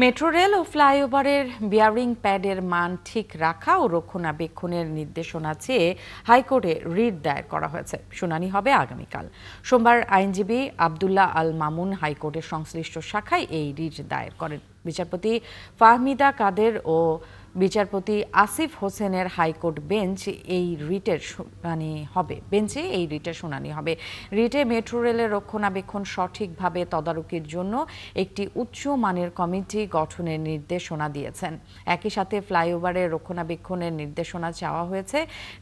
Metro rail ও ফ্লাইওভারের bearing প্যাডের মান ঠিক রাখা ও রক্ষণাবেক্ষণের নির্দেশনা চেয়ে হাইকোর্টে রিট দায়ের করা হয়েছে। শুনানি হবে আগামীকাল সোমবার। আইনজীবী আব্দুল্লাহ আল মামুন হাইকোর্টের সংশ্লিষ্ট শাখায় এই রিট দায়ের করেন। বিচারপতি ফাহমিদা কাদের ও বিচারপতি আসিফ হোসেনের হাইকোর্ট বেঞ্চে এই রিটের শুনানি হবে। রিটে মেট্রো রেলের রক্ষণাবেক্ষণ সঠিকভাবে তদারকির জন্য একটি উচ্চ মানের কমিটি গঠনের নির্দেশনা দিয়েছেন। একই সাথে ফ্লাইওভারের রক্ষণাবেক্ষণের নির্দেশনা চাওয়া হয়েছে।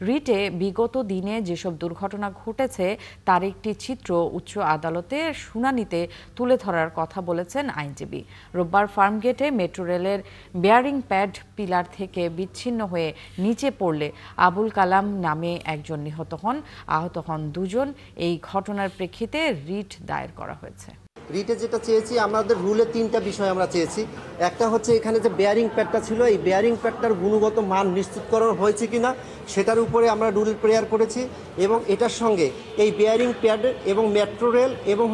রিটে বিগত দিনে যেসব দুর্ঘটনা ঘটেছে তার একটি চিত্র উচ্চ আদালতের শুনানিতে তুলে ধরার কথা বলেছেন আইনজীবী। রোববার ফার্মগেটে মেট্রো রেলের বেয়ারিং প্যাড পিলার থেকে বিচ্ছিন্ন হয়ে নিচে পড়লে আবুল কালাম নামে একজন নিহত হন, আহত হন দুজন। এই ঘটনার প্রেক্ষিতে রিট দায়ের করা হয়েছে। রিটে যেটা চেয়েছি, আমাদের রুলে তিনটা বিষয় আমরা চেয়েছি। একটা হচ্ছে এখানে যে বেয়ারিং প্যাডটা ছিল, এই বেয়ারিং প্যাডটার গুণগত মান নিশ্চিত করা হয়েছে কিনা সেটার উপরে আমরা রুল প্রেয়ার করেছি। এবং এটার সঙ্গে এই বেয়ারিং প্যাড এবং মেট্রো রেল এবং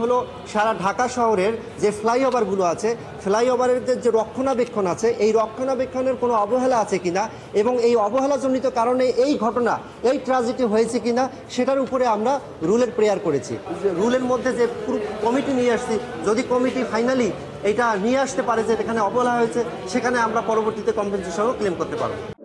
সারা ঢাকা শহরের যে ফ্লাইওভারগুলো আছে, ফ্লাইওভারের যে রক্ষণাবেক্ষণ আছে, এই রক্ষণাবেক্ষণের কোনো অবহেলা আছে কিনা এবং এই অবহেলাজনিত কারণে এই ঘটনা, এই ট্র্যাজেডি হয়েছে কিনা সেটার উপরে আমরা রুলের প্রেয়ার করেছি। রুলের মধ্যে যে পুরো কমিটি নিয়ে আসছি, যদি কমিটি ফাইনালি এটা নিয়ে আসতে পারে যে এখানে অবহেলা হয়েছে, সেখানে আমরা পরবর্তীতে কম্পেনসেশনও ক্লেম করতে পারবো।